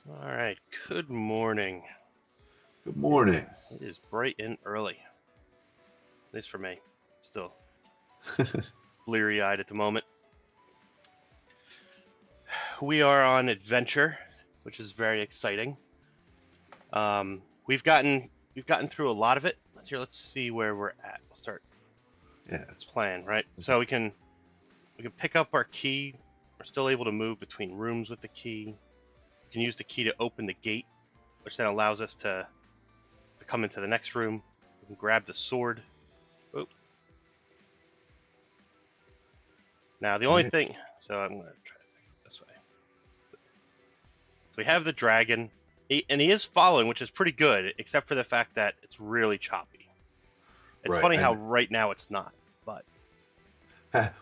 All right. Good morning. Good It, morning. it is bright and early. At least for me. Still bleary-eyed at the moment. We are on adventure, which is very exciting. We've gotten through a lot of it. Let's see where we're at. We'll start Yeah, it's plan, right? So we can pick up our key. We're still able to move between rooms with the key. We can use the key to open the gate, which then allows us to come into the next room. We can grab the sword. Oh. Now the only yeah, thing, so I'm going to try to think this way. So we have the dragon, and he is following, which is pretty good, except for the fact that it's really choppy. It's right. funny how And right now it's not, but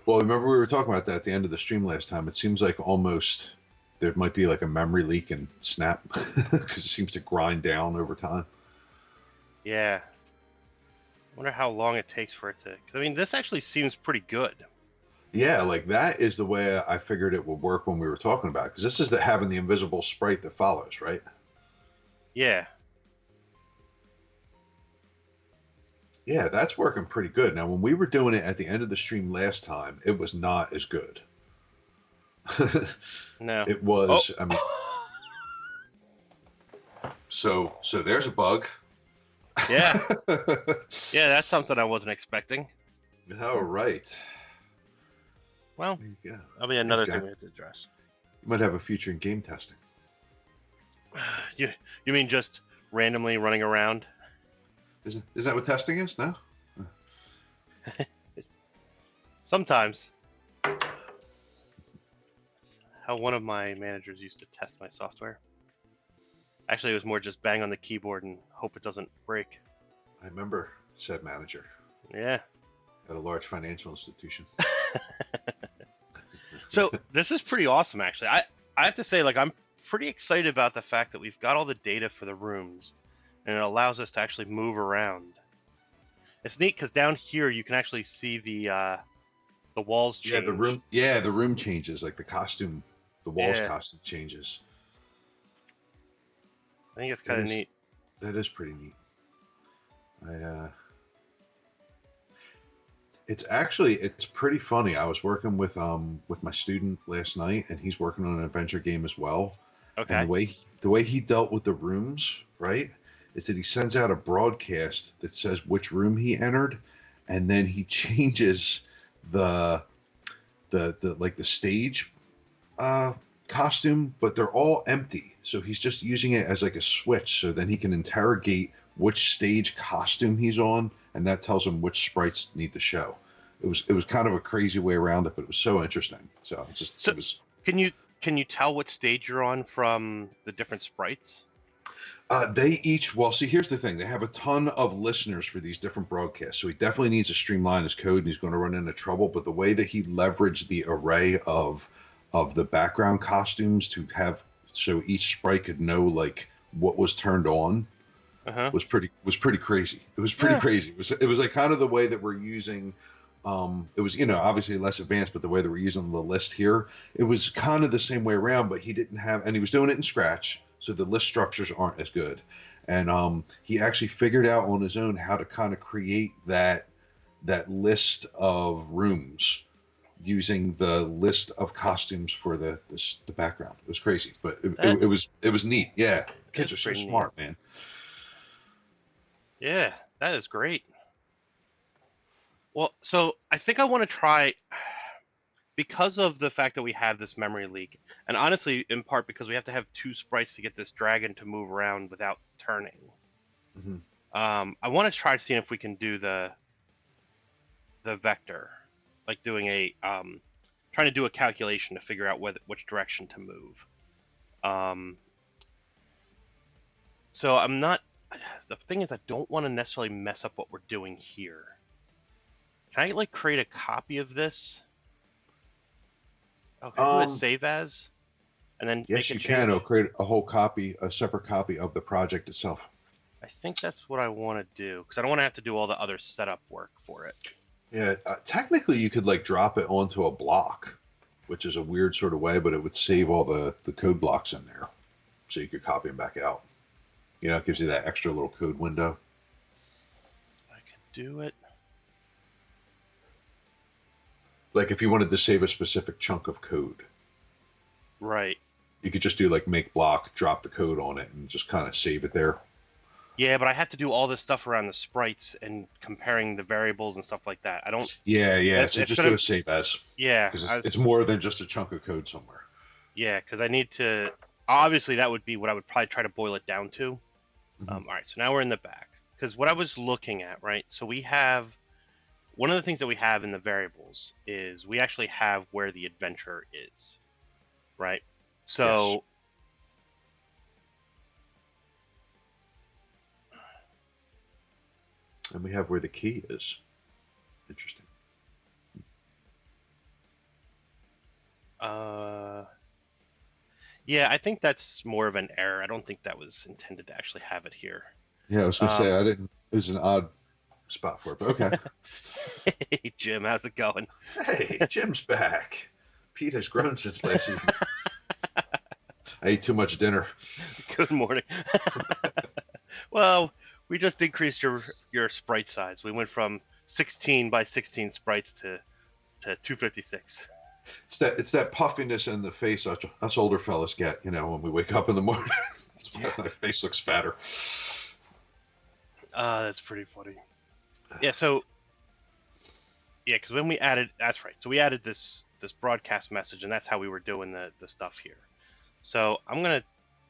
well, remember we were talking about that at the end of the stream last time. It seems like almost there might be like a memory leak and snap because it seems to grind down over time. yeah. I wonder how long it takes for it to. Cause I mean, this actually seems pretty good. Yeah, like that is the way I figured it would work when we were talking about it. Because this is the having the invisible sprite that follows, right? Yeah. Yeah, that's working pretty good. Now, when we were doing it at the end of the stream last time, it was not as good. No. It Oh. was, I mean, so there's a bug. Yeah. Yeah, that's something I wasn't expecting. All right. Well, There you go. that'll be Yeah, another thing Jack. we have to address. You might have a future in game testing. You mean just randomly running around? Is that what testing is? No. Sometimes. How one of my managers used to test my software. Actually, it was more just bang on the keyboard and hope it doesn't break. I remember said manager Yeah. at a large financial institution. So this is pretty awesome, actually. I have to say, like, I'm pretty excited about the fact that we've got all the data for the rooms, and it allows us to actually move around. It's neat because down here you can actually see the walls Yeah, change. the room. Yeah, the room changes. Like the costume, the walls Yeah, costume changes. I think it's That kind of is neat. that is pretty neat. I it's pretty funny. I was working with my student last night, and he's working on an adventure game as well. And Okay. the way he dealt with the rooms, right, is that he sends out a broadcast that says which room he entered, and then he changes the the like the stage uh, costume, but they're all empty. So he's just using it as like a switch. So then he can interrogate which stage costume he's on, and that tells him which sprites need to show. It was kind of a crazy way around it, but it was so interesting. So So it was. can you tell what stage you're on from the different sprites? They each, well, see, here's the thing. They have a ton of listeners for these different broadcasts. So he definitely needs to streamline his code and he's going to run into trouble. But the way that he leveraged the array of the background costumes to have so each sprite could know like what was turned on Uh huh. was pretty crazy. It was pretty Yeah. crazy. It was like kind of the way that we're using it was obviously less advanced, but the way that we're using the list here, it was kind of the same way around, but he didn't have, and he was doing it in Scratch, so the list structures aren't as good. And he actually figured out on his own how to kind of create that list of rooms using the list of costumes for the background. It was crazy, but That's it was neat. Yeah, kids that's are so pretty neat. smart, man. Yeah, that is great. Well, so I think I want to try because of the fact that we have this memory leak, and honestly, in part because we have to have two sprites to get this dragon to move around without turning. Hmm. I want to try seeing if we can do the vector, like doing trying to do a calculation to figure out which direction to move. Um, so I'm not. The thing is, I don't want to necessarily mess up what we're doing here. Can I like create a copy of this? Oh, can I do a Um, save as and then make yes, a you can. change? It'll create a whole copy, a separate copy of the project itself. I think that's what I want to do because I don't want to have to do all the other setup work for it. Yeah, technically you could like drop it onto a block, which is a weird sort of way, but it would save all the code blocks in there. so you could copy them back out. You know, it gives you that extra little code window. I could do it. Like if you wanted to save a specific chunk of code, Right. you could just do like make block, drop the code on it, and just kind of save it there. Yeah, but I have to do all this stuff around the sprites and comparing the variables and stuff like that. I don't. Yeah, yeah. That's So it's just gonna. do a save as, Yeah, because it's more than just a chunk of code somewhere. yeah, because I need to. Obviously, that would be what I would probably try to boil it down to. Mhm. All right, so now we're in the back. Because what I was looking at, right? So we have one of the things that we have in the variables is we actually have where the adventure is, right? So And we have where the key is. Interesting. Yeah, I think that's more of an error. I don't think that was intended to actually have it here. Yeah, I was gonna say I didn't. It was an odd spot for it, but okay. Hey, Jim, how's it going? Hey, Jim's back. Pete has grown since last evening. I ate too much dinner. Good morning. Well, we just increased your sprite size. We went from 16 by 16 sprites to 256. It's that puffiness in the face us older fellas get, you know, when we wake up in the morning. That's why my face looks fatter. That's pretty funny. Yeah, so yeah, because when we added, that's right. So we added this broadcast message, and that's how we were doing the stuff here. So can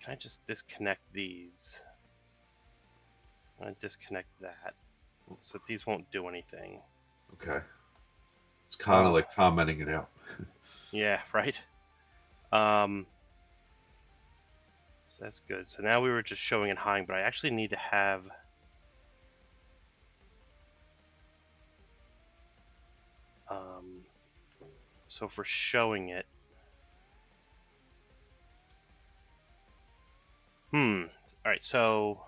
I just disconnect these? I'm gonna disconnect that, so these won't do anything. Okay. It's kind of like commenting it out. Yeah, right. So that's good. So now we were just showing and hiding, but I actually need to have. So for showing it. All right, so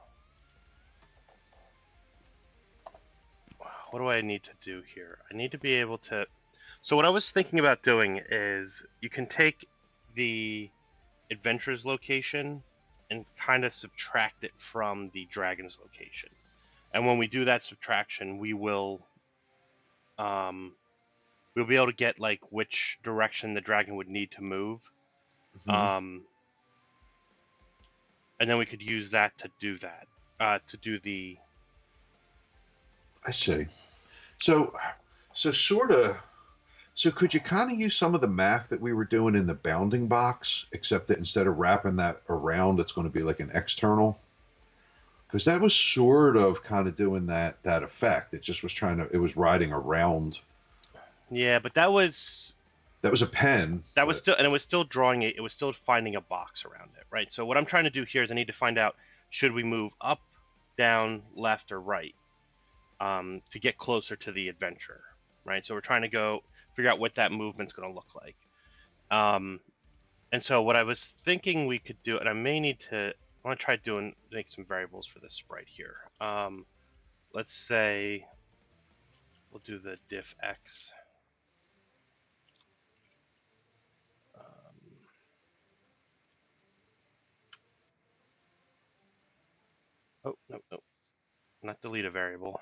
what do I need to do here? I need to be able to. So what I was thinking about doing is you can take the adventures location and kind of subtract it from the dragon's location. And when we do that subtraction, we'll be able to get like which direction the dragon would need to move. Mhm. And then we could use that to do that, to do the. I see. So sort of. So could you kind of use some of the math that we were doing in the bounding box, except that instead of wrapping that around, it's going to be like an external? Because that was sort of kind of doing that effect. It just was it was riding around. Yeah, but that was a pen. That was still, and it was still drawing it. It was still finding a box around it, right? So what I'm trying to do here is I need to find out, should we move up, down, left, or right, to get closer to the adventure, right? So we're trying to figure out what that movement's going to look like. And so what I was thinking we could do, and I may need to, I want to try make some variables for this sprite here. Let's say we'll do the diff x. Oh, no, not delete a variable.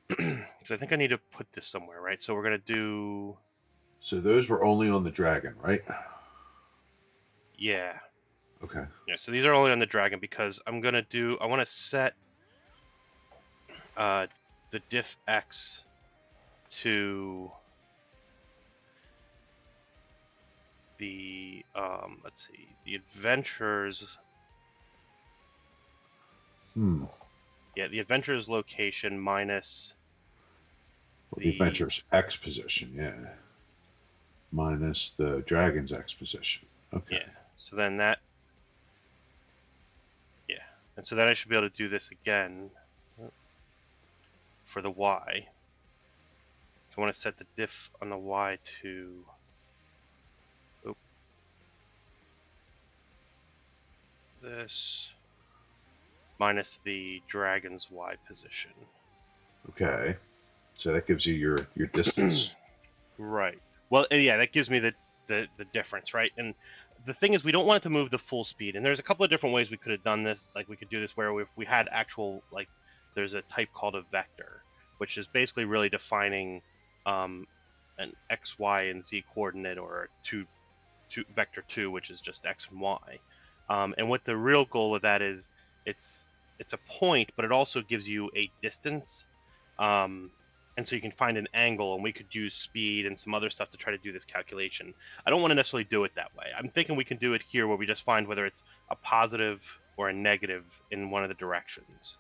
Because I think I need to put this somewhere, right? So we're going to do. So those were only on the dragon, right? Yeah. Okay. Yeah, so these are only on the dragon because I want to set the diff x to the, let's see, the adventures. Yeah, the adventures location minus the adventure's X position, yeah. Minus the dragon's X position. Okay. Yeah. So then that. Yeah. And so then I should be able to do this again for the Y. So I want to set the diff on the Y to. This minus the dragon's Y position. Okay. So that gives you your distance. Right. Well, yeah, that gives me the difference, right? And the thing is, we don't want it to move the full speed, and there's a couple of different ways we could have done this. Like we could do this where if we had actual, like, there's a type called a vector, which is basically really defining an x, y, and z coordinate, or vector 2, which is just x and y. And what the real goal of that is, it's a point, but it also gives you a distance. And so you can find an angle, and we could use speed and some other stuff to try to do this calculation. I don't want to necessarily do it that way. I'm thinking we can do it here where we just find whether it's a positive or a negative in one of the directions.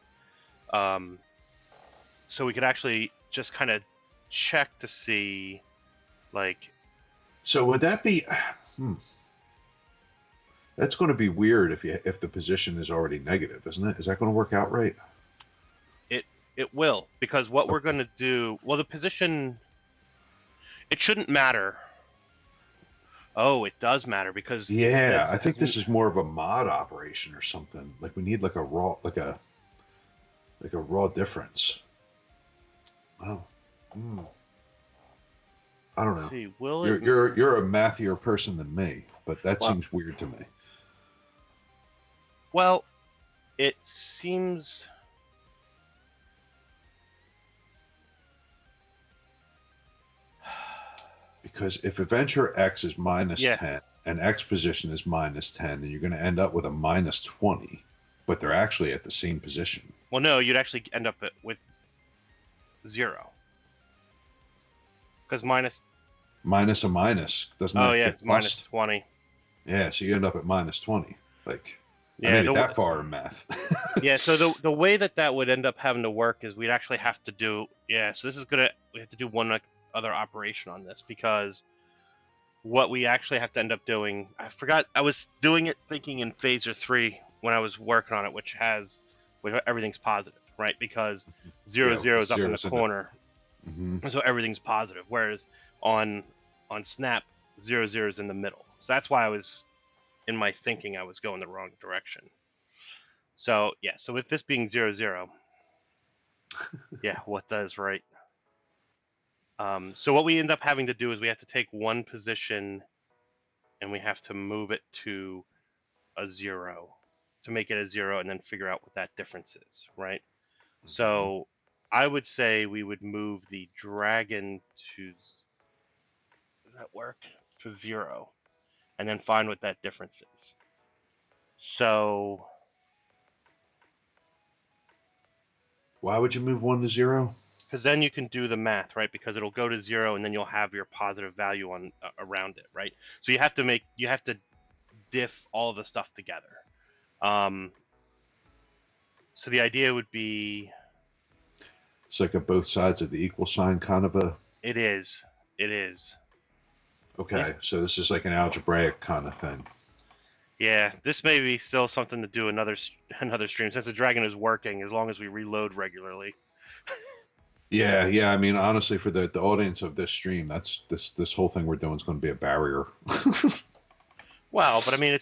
So we could actually just kind of check to see, like... So would that be... That's going to be weird if the position is already negative, isn't it? Is that going to work out right? It will, because what we're going to do... Well, the position... It shouldn't matter. Oh, it does matter, because... Yeah, I think this is more of a mod operation or something. Like we need like a raw difference. Wow. I don't know. See, you're a mathier person than me, but that seems weird to me. Well, it seems... Because if adventure X is minus 10 and X position is minus 10, then you're going to end up with a minus 20, but they're actually at the same position. Well, no, you'd actually end up with 0. Because minus a minus doesn't. Oh yeah, minus 20. Yeah, so you end up at minus 20. Like, I made it that far in math. Yeah, so the way that would end up having to work is we'd actually have to do. Yeah, so we have to do one other operation on this, because what we actually have to end up doing, I forgot, I was doing it thinking in Phaser 3 when I was working on it, which everything's positive, right? Because 0, 0 is up in the corner, so everything's positive, whereas on Snap, 0, 0 is in the middle. So that's why in my thinking I was going the wrong direction. So yeah, so with this being 0, 0, yeah, what does right? So what we end up having to do is we have to take one position and we have to move it to a 0 to make it a 0, and then figure out what that difference is, right? So I would say we would move the dragon to... Does that work? To 0, and then find what that difference is. So... Why would you move 1 to 0? Because then you can do the math, right? Because it'll go to 0, and then you'll have your positive value on around it, right? So you have to diff all of the stuff together. So the idea would be... It's like a both sides of the equal sign kind of a... It is. Okay, yeah. So this is like an algebraic kind of thing. Yeah, this may be still something to do another stream, since the dragon is working, as long as we reload regularly. Yeah. I mean, honestly, for the audience of this stream, that's this whole thing we're doing is going to be a barrier. Well, but I mean,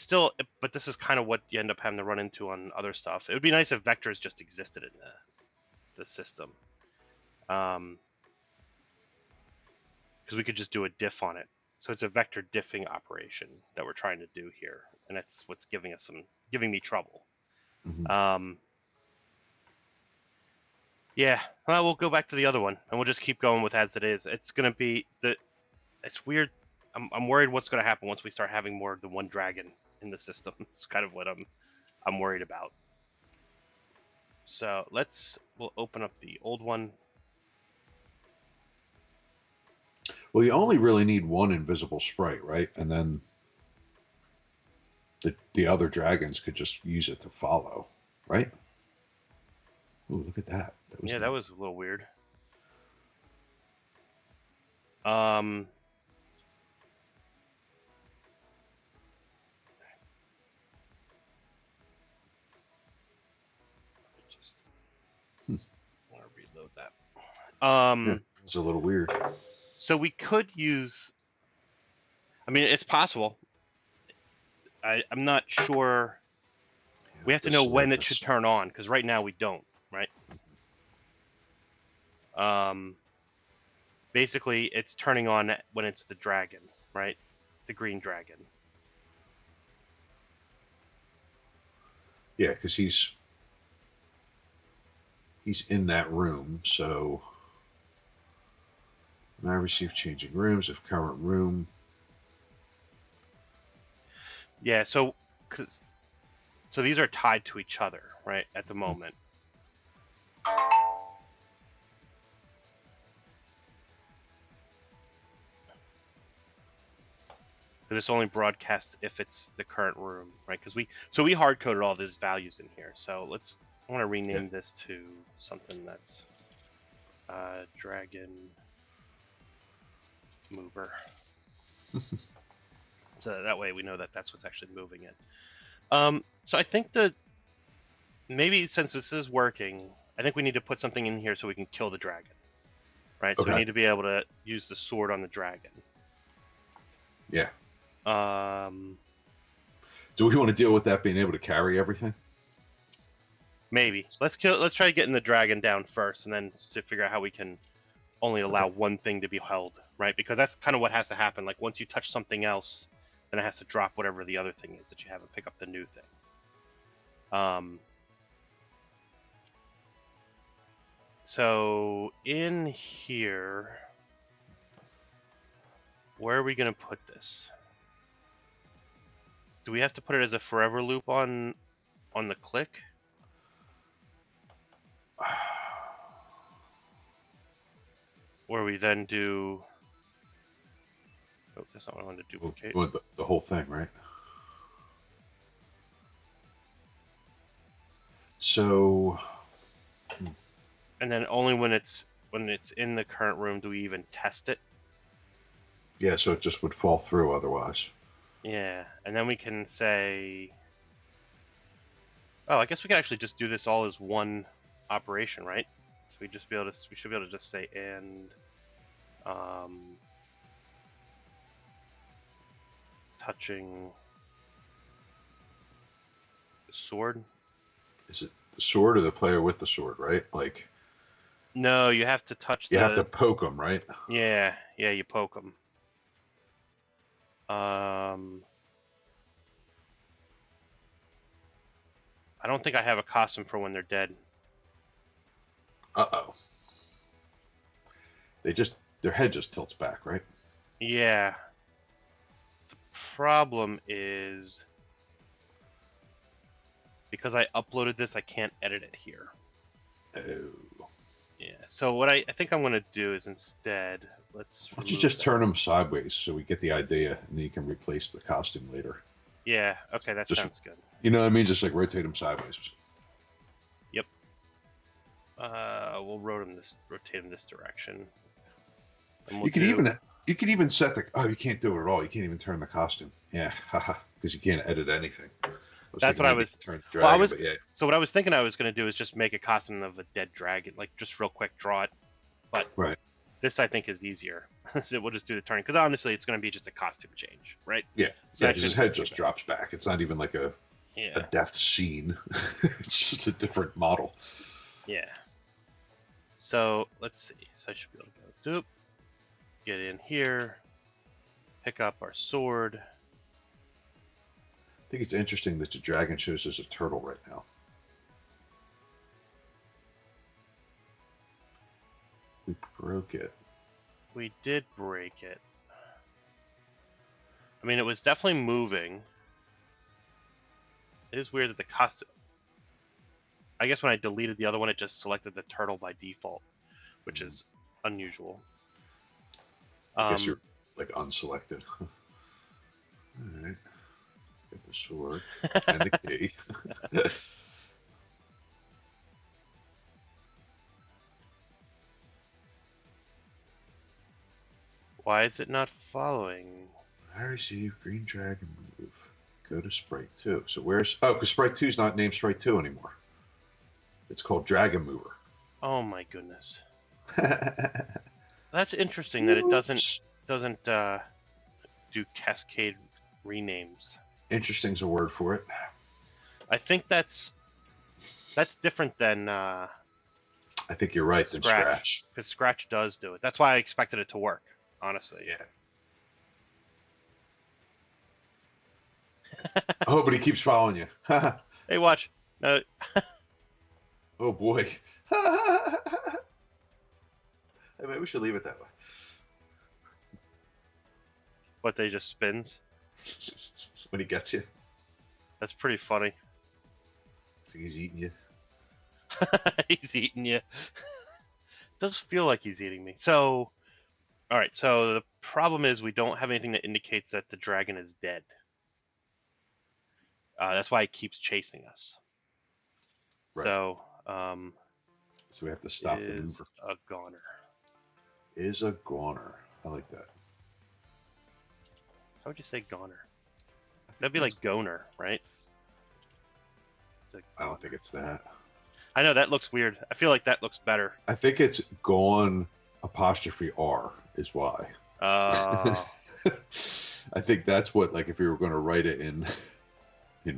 but this is kind of what you end up having to run into on other stuff. It would be nice if vectors just existed in the system, because we could just do a diff on it. So it's a vector diffing operation that we're trying to do here, and that's what's giving me trouble. Yeah, well, we'll go back to the other one, and we'll just keep going with as it is. It's gonna be it's weird. I'm worried what's gonna happen once we start having more than one dragon in the system. It's kind of what I'm worried about. So we'll open up the old one. Well, you only really need one invisible sprite, right? And then the other dragons could just use it to follow, right? Ooh, look at that. That was a little weird. Just want to reload that. Yeah, it's a little weird. So we could use... I mean, it's possible. I'm not sure. Yeah, we have to know when it should turn on, because right now we don't, right? Basically, it's turning on when it's the dragon, right? The green dragon. Yeah, because he's in that room. So now I receive changing rooms of current room. Yeah, so these are tied to each other, right, at the moment. This only broadcasts if it's the current room, right? Because we hard coded all these values in here. So I want to rename this to something that's Dragon Mover. So that way we know that that's what's actually moving it. So I think that maybe since this is working, I think we need to put something in here so we can kill the dragon, right? So we need to be able to use the sword on the dragon. Yeah. Do we want to deal with that being able to carry everything? Maybe. Let's try getting the dragon down first, and then to figure out how we can only allow one thing to be held, right? Because that's kind of what has to happen. Like once you touch something else, then it has to drop whatever the other thing is that you have and pick up the new thing. So in here, where are we going to put this? Do we have to put it as a forever loop on the click? Where we then do... Oh, that's not what I wanted to duplicate. Well, the whole thing, right? So... And then only when it's in the current room do we even test it. Yeah, so it just would fall through otherwise. Yeah, and then we can say... Oh, I guess we can actually just do this all as one operation, right? So we should be able to just say and touching the sword. Is it the sword or the player with the sword, right? Like, no, you have to touch. You have to poke them, right? Yeah, you poke them. I don't think I have a costume for when they're dead. Uh-oh. Their head just tilts back, right? Yeah. The problem is because I uploaded this, I can't edit it here. Oh. Yeah. So what I think I'm going to do is instead, Why don't you just turn them sideways so we get the idea, and then you can replace the costume later. Yeah. Okay, that sounds good. You know what I mean? Just like rotate them sideways. Yep. We'll rotate them this direction. You could even set the... Oh, you can't do it at all. You can't even turn the costume. Yeah, haha, because you can't edit anything. That's what I was... So what I was thinking I was going to do is just make a costume of a dead dragon, like just real quick, draw it. But this I think is easier. So we'll just do the turning, because honestly, it's going to be just a costume change, right? Yeah, so his head just drops back. It's not even like a death scene. It's just a different model. Yeah. So let's see. So I should be able to go doop, get in here, pick up our sword. I think it's interesting that the dragon shows as a turtle right now. We broke it. We did break it. I mean, it was definitely moving. It is weird that the costume... I guess when I deleted the other one, it just selected the turtle by default, which is unusual. I guess you're like unselected. All right. Get the sword and the key. Why is it not following? I receive green dragon move. Go to Sprite 2. So where's... Oh, because Sprite 2 is not named Sprite 2 anymore. It's called Dragon Mover. Oh my goodness. That's interesting that it doesn't do cascade renames. Interesting's a word for it. I think that's different than I think you're right, than Scratch. Because Scratch does do it. That's why I expected it to work, honestly. Yeah. Oh, but he keeps following you. Hey, watch. No, Oh boy. Maybe we should leave it that way. what they just spins. When he gets you, That's pretty funny. it's like he's eating you. He's eating you. Does feel like he's eating me. So, all right. So the problem is we don't have anything that indicates that the dragon is dead. That's why it keeps chasing us. Right. So, So we have to stop the is mover. a goner. Is a goner. I like that. How would you say goner? That'd be like goner, right? It's a I don't goner. think it's that. I know that looks weird. I feel like that looks better. I think it's gone apostrophe R is why. Uh, I think that's what, like, if you were going to write it in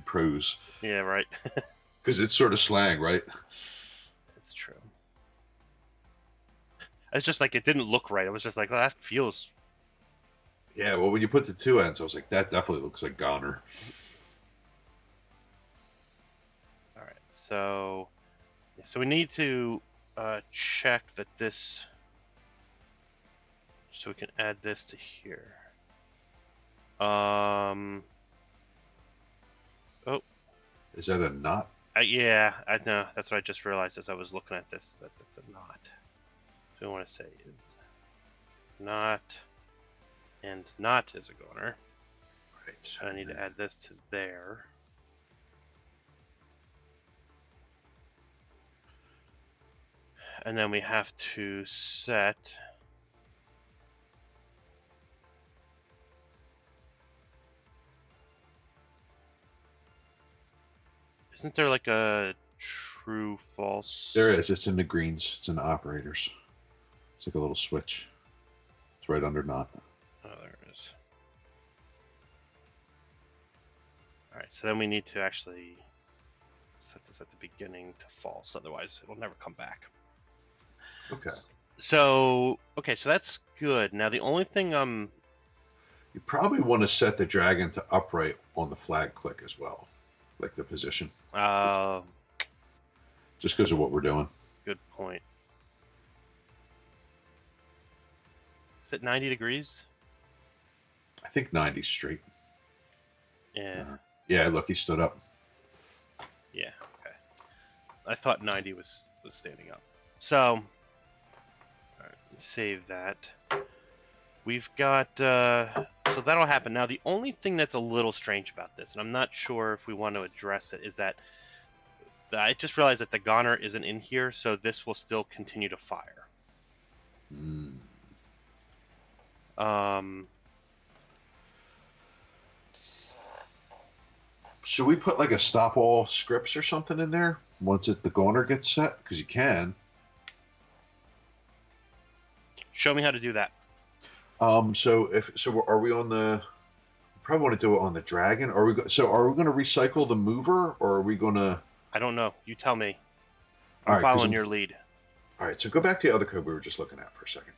prose, yeah, right. because it's sort of slang, right? It's true. It's just like it didn't look right. I was just like, oh, that feels. Yeah. Well, when you put the two ends, I was like, that definitely looks like goner. All right. So, yeah, so we need to check that this. So we can add this to here. Oh, Is that a knot? yeah, I know. That's what I just realized as I was looking at this. That that's a knot. So I want to say is not, and not is a goner. Right. So I need to add this to there. And then we have to set. Isn't there like a true false? There is. It's in the greens. It's in the operators. It's like a little switch. It's right under knot. Oh, there it is. All right, so then we need to actually set this at the beginning to false, otherwise it'll never come back. Okay. So, okay, so that's good. Now the only thing You probably want to set the dragon to upright on the flag click as well, like the position, just because of what we're doing. good point. Is it 90 degrees? I think 90 straight. Yeah. Yeah, look, he stood up. Yeah, okay. I thought 90 was standing up. So, all right, let's save that. We've got, so that'll happen. Now, the only thing that's a little strange about this, and I'm not sure if we want to address it, is that I just realized that the goner isn't in here, so this will still continue to fire. Should we put like a stop all scripts or something in there once the goner gets set? Because you can. Show me how to do that. So are we on the? Probably want to do it on the dragon. Are we going to recycle the mover, or are we going to? I don't know. You tell me. All I'm right, 'cause following your lead. All right, so go back to the other code we were just looking at for a second.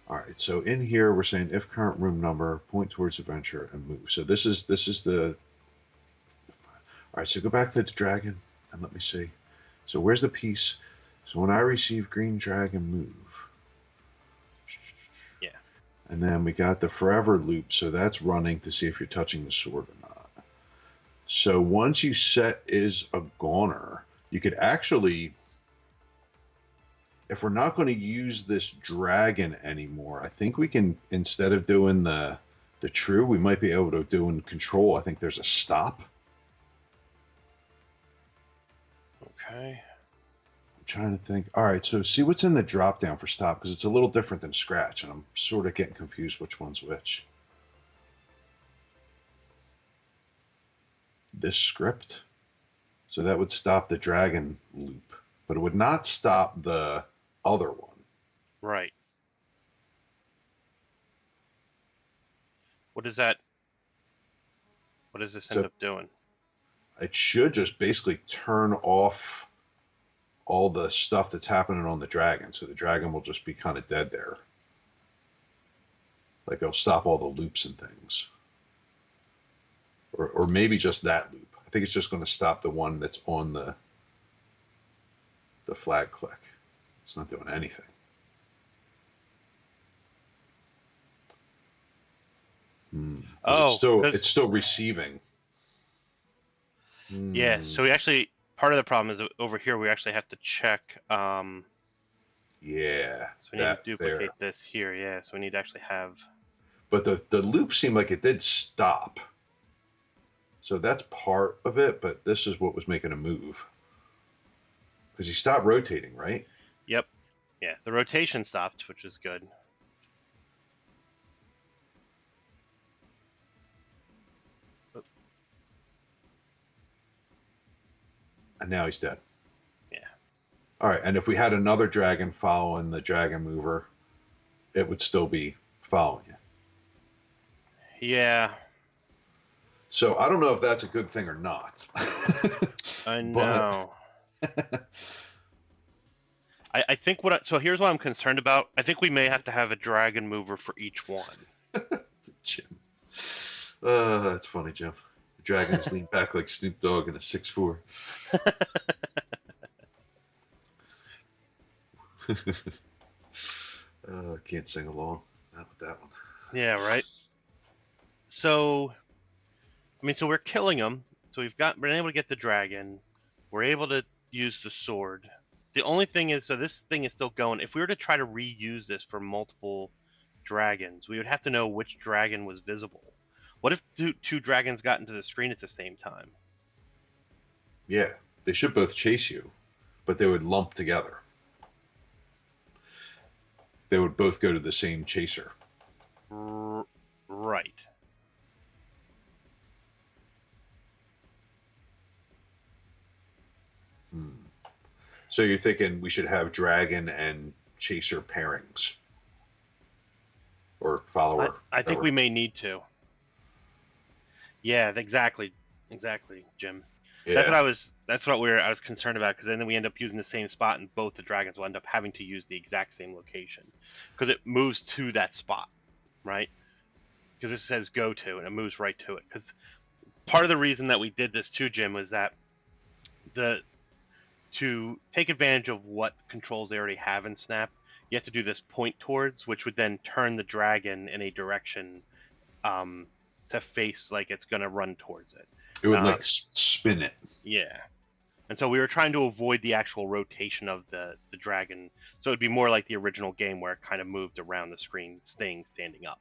All right, so in here we're saying if current room number, point towards adventure and move. So this is the. All right, so go back to the dragon and let me see. So where's the piece? So when I receive green dragon move. Yeah. And then we got the forever loop, so that's running to see if you're touching the sword or not. So once you set is a goner, you could actually, if we're not going to use this dragon anymore, I think we can, instead of doing the true, we might be able to do in control. I think there's a stop. Okay. I'm trying to think. All right, so see what's in the drop down for stop, because it's a little different than scratch, and I'm sort of getting confused which one's which. This script. So that would stop the dragon loop, but it would not stop the other one. Right. What is that? What does this end up doing? It should just basically turn off all the stuff that's happening on the dragon, so the dragon will just be kind of dead there. Like it'll stop all the loops and things. Or maybe just that loop. I I think it's just going to stop the one that's on the flag click. It's not doing anything. Oh, It's still receiving. Yeah, so we actually, part of the problem is that over here we actually have to check. Yeah. So we need to duplicate this here. Yeah, so we need to actually have. But the loop seemed like it did stop. So that's part of it, but this is what was making a move. Because he stopped rotating, right? Yep. Yeah, the rotation stopped, which is good. And now he's dead. Yeah. All right, and if we had another dragon following the dragon mover, it would still be following you. Yeah. So I don't know if that's a good thing or not. I know. I think so here's what I'm concerned about. I think we may have to have a dragon mover for each one. Jim. That's funny, Jim. The dragons lean back like Snoop Dogg in a 6'4". I can't sing along. Not with that one. Yeah, right. So, I mean, so we're killing them. So we've been able to get the dragon. We're able to use the sword. The only thing is, so this thing is still going. If we were to try to reuse this for multiple dragons, we would have to know which dragon was visible. What if two dragons got into the screen at the same time? Yeah, they should both chase you, but they would lump together. They would both go to the same chaser. Right. So you're thinking we should have dragon and chaser pairings? Or follower? I think we may need to. Yeah, exactly, Jim. Yeah. That's what I was concerned about, because then we end up using the same spot, and both the dragons will end up having to use the exact same location, because it moves to that spot, right? Because it says go to, and it moves right to it. Because part of the reason that we did this too, Jim, was that to take advantage of what controls they already have in Snap, you have to do this point towards, which would then turn the dragon in a direction to face like it's going to run towards it. It would like spin it. Yeah. And so we were trying to avoid the actual rotation of the dragon. So it'd be more like the original game where it kind of moved around the screen, standing up.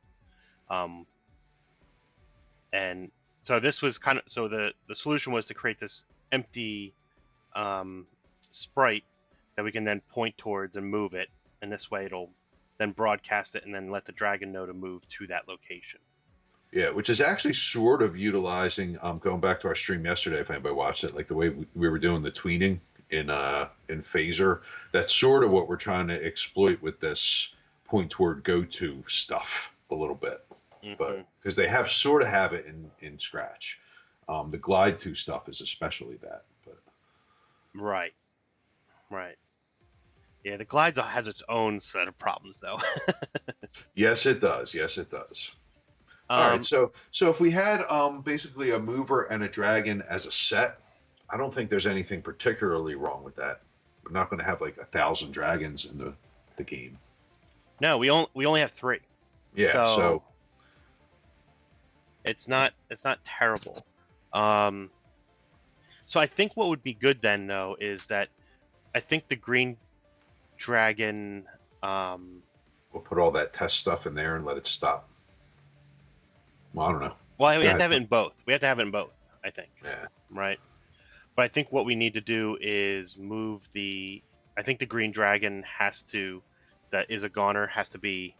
And so this was so the solution was to create this empty sprite that we can then point towards and move it. And this way it'll then broadcast it and then let the dragon know to move to that location. Yeah, which is actually sort of utilizing, going back to our stream yesterday, if anybody watched it, like the way we were doing the tweening in Phaser. That's sort of what we're trying to exploit with this point toward go-to stuff a little bit. Mm-hmm. But because they sort of have it in Scratch. The glide to stuff is especially that. But Right. Yeah, the glide has its own set of problems, though. Yes, it does. All right, so if we had basically a mover and a dragon as a set, I don't think there's anything particularly wrong with that. We're not going to have like 1,000 dragons in the game. No, we only have 3. Yeah, so it's not terrible. So I think what would be good then, though, is that I think the green dragon. We'll put all that test stuff in there and let it stop. Well, I don't know. Well, we have to have it in both. I think. Yeah. Right. But I think what we need to do is move I think the green dragon that is a goner has to be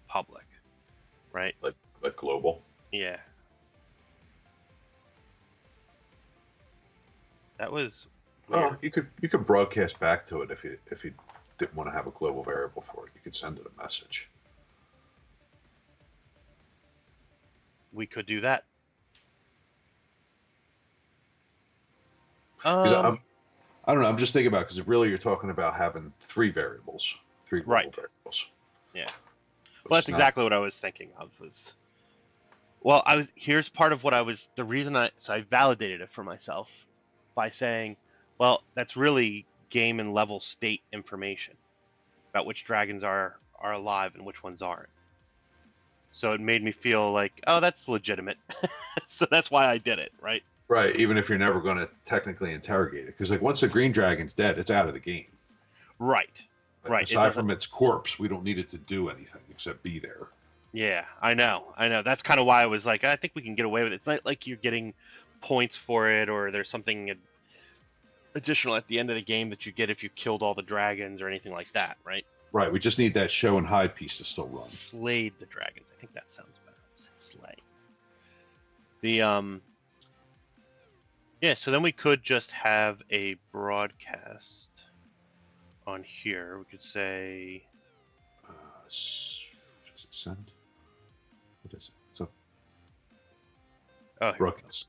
public, right? Like global. Yeah. That was weird. You could broadcast back to it if you didn't want to have a global variable for it. You could send it a message. We could do that. I don't know. I'm just thinking about, because really you're talking about having 3 variables, 3 global variables. Yeah. Well, that's exactly what I was thinking of. Well, here's part of what the reason I validated it for myself by saying, well, that's really game and level state information about which dragons are alive and which ones aren't. So it made me feel like, oh, that's legitimate. So that's why I did it, right? Right, even if you're never going to technically interrogate it, because like once the green dragon's dead, it's out of the game. Right. Like, Right. It aside doesn't. from its corpse, we don't need it to do anything except be there. Yeah, I know. That's kind of why I was like, I think we can get away with it. It's not like you're getting points for it, or there's something additional at the end of the game that you get if you killed all the dragons or anything like that, right? Right, we just need that show and hide piece to still run. Slayed the dragons. I think that sounds better. Slay. The Yeah, so then we could just have a broadcast on here. We could say Does it send? What is it? It's a oh, here we go. broadcast.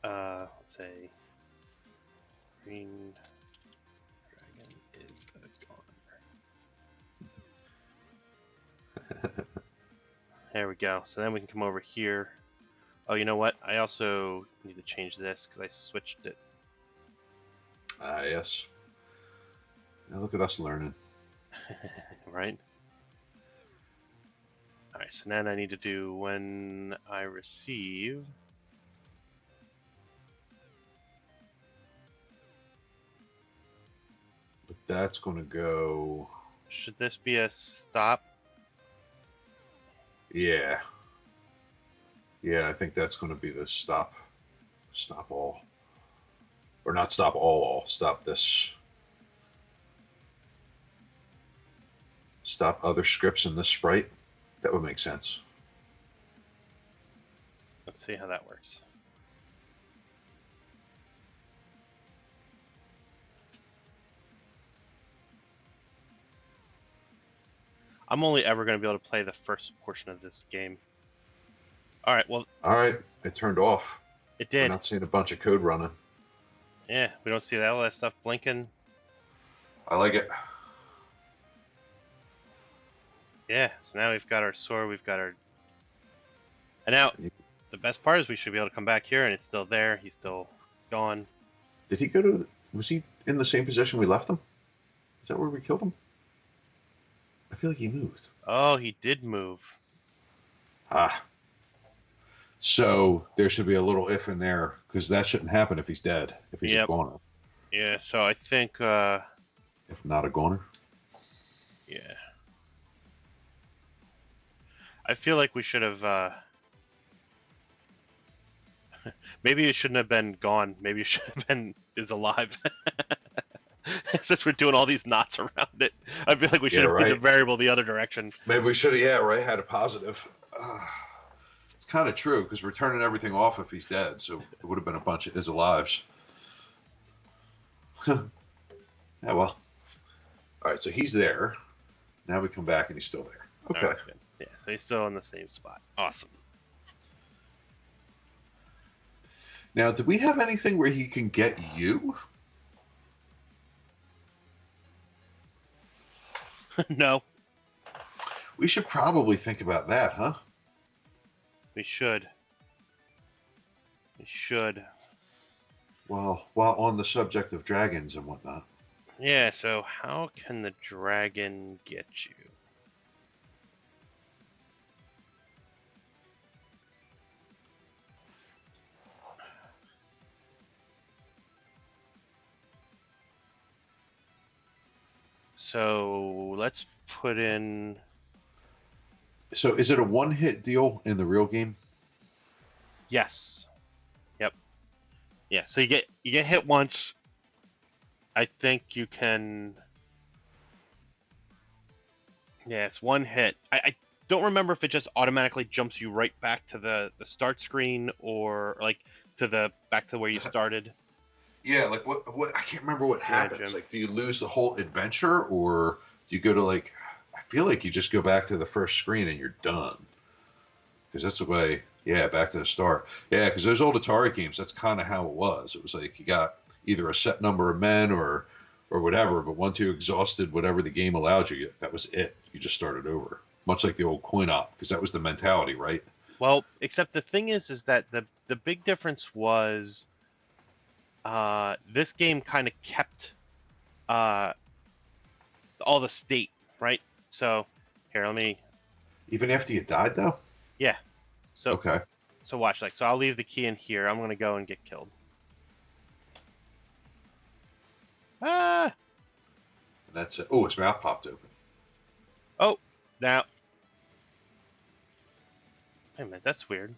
Let's say green dragon is gone. There we go. So then we can come over here. Oh, you know what? I also need to change this because I switched it. Ah, yes. Now look at us learning. Right? Alright, so then I need to do when I receive. But that's going to go. Should this be a stop? Yeah. Yeah, I think that's going to be the stop all. Or not stop all, stop this. Stop other scripts in this sprite. That would make sense. Let's see how that works. I'm only ever going to be able to play the first portion of this game. Alright, well, All right, it turned off. it We're did. not seeing a bunch of code running. Yeah, we don't see all that stuff blinking. I like it. Yeah, so now we've got our sword, we've got our... And now, the best part is we should be able to come back here and it's still there. He's still gone. Did he go to? Was he in the same position we left him? Is that where we killed him? I feel like he moved. Oh, he did move. Ah. So there should be a little if in there because that shouldn't happen if he's dead. If he's a goner. Yeah, so I think... If not a goner. Yeah. I feel like we should have... Maybe it shouldn't have been gone. Maybe it should have been is alive. Since we're doing all these knots around it, I feel like we should have put the variable the other direction. Maybe we should have, yeah, right, had a positive. It's kind of true because we're turning everything off if he's dead, so it would have been a bunch of is alives. Yeah, well. All right, so he's there. Now we come back and he's still there. Okay. Right, yeah, so he's still in the same spot. Awesome. Now, did we have anything where he can get you? No. We should probably think about that, huh? We should. We should. Well, while on the subject of dragons and whatnot. Yeah, so how can the dragon get you? So let's put in... So is it a one-hit deal in the real game? Yes. Yep. Yeah, so you get hit once. I think you can... Yeah, it's one hit. I don't remember if it just automatically jumps you right back to the start screen or like back to where you started. Yeah, like what I can't remember what happens. Like, do you lose the whole adventure or do you go to like, I feel like you just go back to the first screen and you're done. Because that's the way, yeah, back to the start. Yeah, because those old Atari games, that's kind of how it was. It was like you got either a set number of men or or whatever. But once you exhausted whatever the game allowed you, that was it. You just started over, much like the old coin op, because that was the mentality, right? Well, except the thing is that the big difference was this game kind of kept all the state, right? So here, let me. Even after you died, though. Yeah. So Okay. so watch, like, so I'll leave the key in here. I'm gonna go and get killed. Ah. And that's it. Oh, his mouth popped open. Oh, now. Wait a minute, that's weird.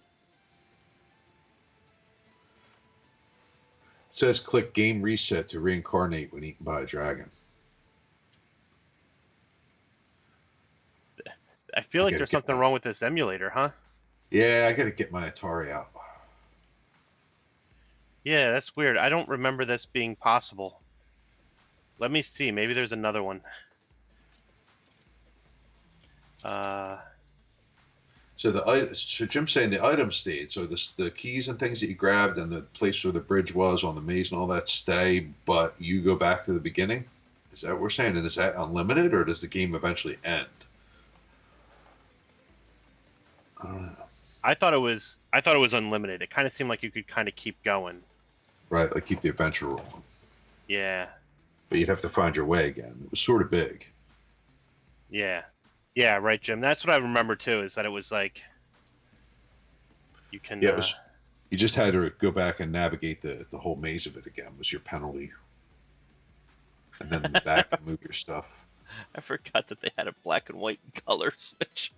It says click game reset to reincarnate when eaten by a dragon. I feel like gotta there's get something my- wrong with this emulator, huh? Yeah, I gotta get my Atari out. Yeah, that's weird. I don't remember this being possible. Let me see. Maybe there's another one. So Jim's saying the items stayed. So the keys and things that you grabbed and the place where the bridge was on the maze and all that stay, but you go back to the beginning. Is that what we're saying? And is that unlimited, or does the game eventually end? I don't know. I thought it was unlimited. It kind of seemed like you could kind of keep going. Right, like keep the adventure rolling. Yeah. But you'd have to find your way again. It was sort of big. Yeah. Yeah, right, Jim. That's what I remember too, is that it was like you can Yeah, it was. You just had to go back and navigate the whole maze of it again. Was your penalty. And then in the back, you move your stuff. I forgot that they had a black and white color switch.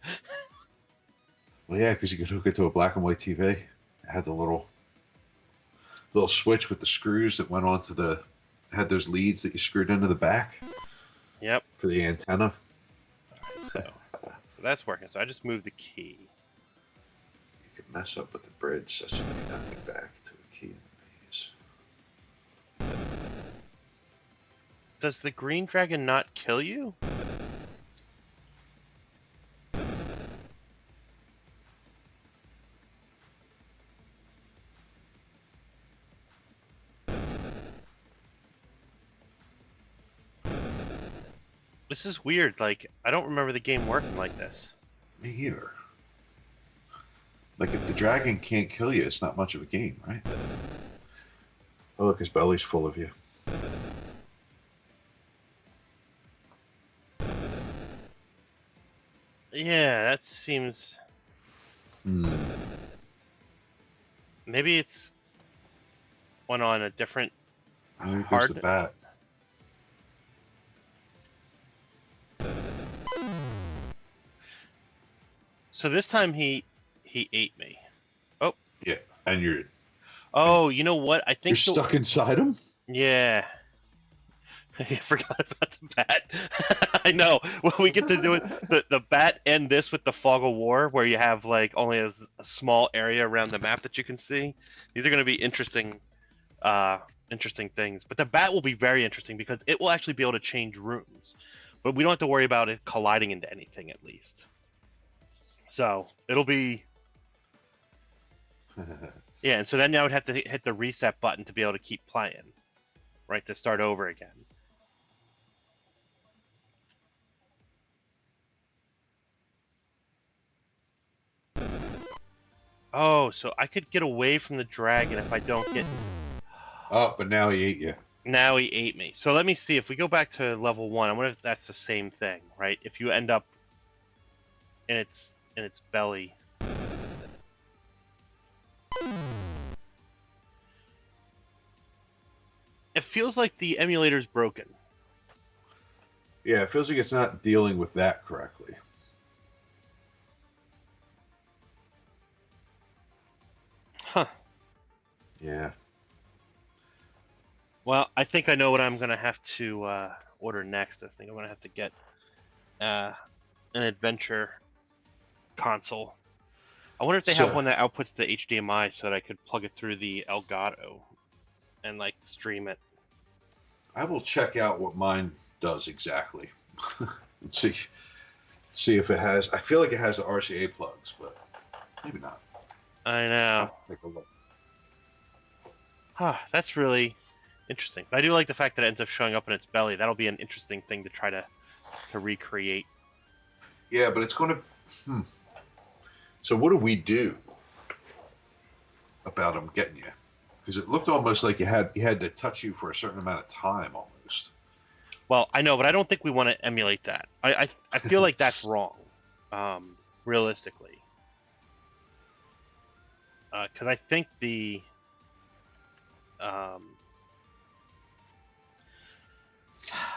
Well, yeah, because you could hook it to a black and white TV. It had the little switch with the screws that went onto had those leads that you screwed into the back. Yep. For the antenna. So that's working. So I just moved the key. You could mess up with the bridge such that you nothing back to a key in the maze. Does the green dragon not kill you? This is weird. Like, I don't remember the game working like this. Me either. Like, if the dragon can't kill you, it's not much of a game, right? Oh, look, his belly's full of you. Yeah, that seems... Maybe it's one on a different I think there's the bat. So this time he ate me. Oh. Yeah, and you're... Oh, you know what? I think You're stuck inside him? Yeah. I forgot about the bat. I know. Well, we get to do it. The bat and this with the Fog of War, where you have like only a small area around the map that you can see. These are going to be interesting things. But the bat will be very interesting because it will actually be able to change rooms. But we don't have to worry about it colliding into anything, at least. So it'll be... Yeah, and so then I would have to hit the reset button to be able to keep playing. Right, to start over again. Oh, so I could get away from the dragon if I don't get... Oh, but now he ate you. Now he ate me. So let me see. If we go back to level 1, I wonder if that's the same thing, right? If you end up in its belly. It feels like the emulator's broken. Yeah, it feels like it's not dealing with that correctly. Huh. Yeah. Well, I think I know what I'm going to have to order next. I think I'm going to have to get an adventure console. I wonder if they have one that outputs the HDMI so that I could plug it through the Elgato and like stream it. I will check out what mine does exactly. Let's see if it has. I feel like it has the RCA plugs, but maybe not. I know. Take a look. Huh, that's really Interesting. But I do like the fact that it ends up showing up in its belly. That'll be an interesting thing to try to recreate. Yeah, but it's going to. So what do we do about them getting you? Because it looked almost like he had to touch you for a certain amount of time, almost. Well, I know, but I don't think we want to emulate that. I feel like that's wrong, realistically. Because I think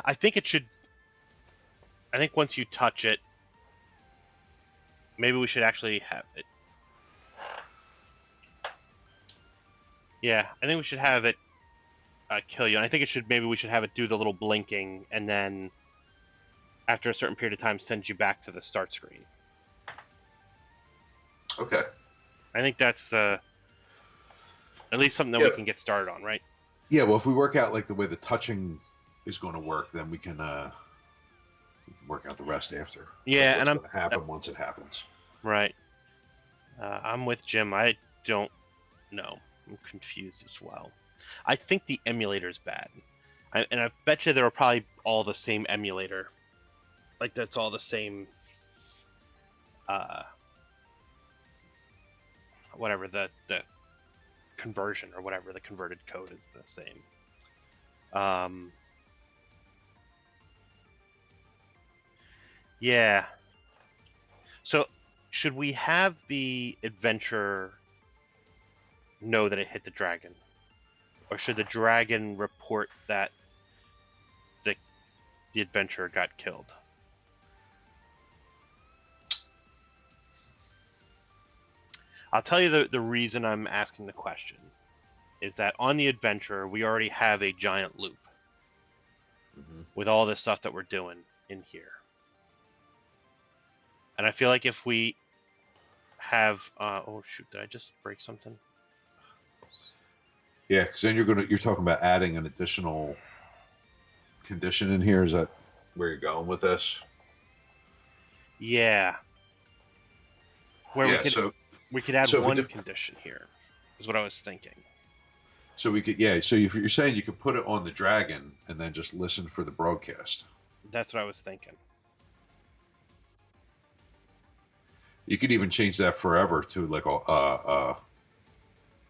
I think it should. I think once you touch it, maybe we should actually have it. Yeah, I think we should have it kill you, and I think maybe we should have it do the little blinking, and then after a certain period of time, send you back to the start screen. Okay. I think that's at least something that we can get started on, right? Yeah. Well, if we work out like the way the touching is going to work, then we can work out the rest after. Yeah, like and what's going to happen once it happens. Right. I'm with Jim. I don't know. I'm confused as well. I think the emulator is bad, and I bet you there are probably all the same emulator. Like that's all the same. Whatever the conversion or whatever the converted code is the same. Yeah. So should we have the adventure know that it hit the dragon, or should the dragon report that the adventurer got killed? I'll tell you the reason I'm asking the question is that on the adventure we already have a giant loop with all this stuff that we're doing in here, and I feel like if we have oh shoot, did I just break something? Yeah, because then you're talking about adding an additional condition in here. Is that where you're going with this? Yeah. Where we could add one condition here, is what I was thinking. So we could, yeah. So if you're saying you could put it on the dragon and then just listen for the broadcast. That's what I was thinking. You could even change that forever to like a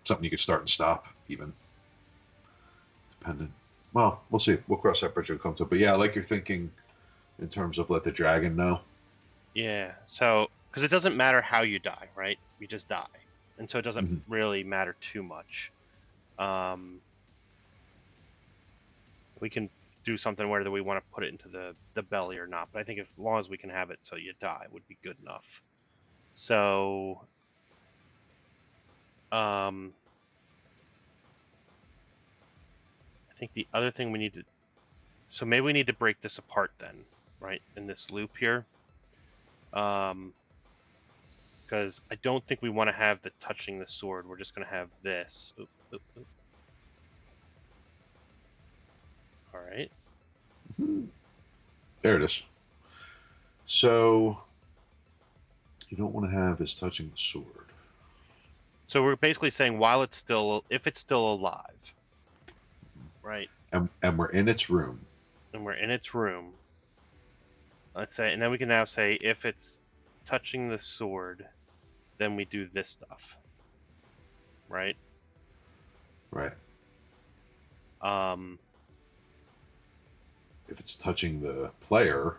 something you could start and stop, even. Dependent. Well, we'll see. We'll cross that bridge when we come to it. But yeah, I like your thinking in terms of let the dragon know. Yeah. So, because it doesn't matter how you die, right? You just die, and so it doesn't really matter too much. We can do something whether we want to put it into the belly or not, but I think as long as we can have it so you die would be good enough. So, I think the other thing we need to, so maybe we need to break this apart then, right? In this loop here, because I don't think we want to have the touching the sword. We're just going to have this. Oop, oop, oop. All right. There it is. So you don't want to have is touching the sword. So we're basically saying if it's still alive, right? And we're in its room. And we're in its room. Let's say, and then we can now say if it's touching the sword, then we do this stuff, right? Right. If it's touching the player,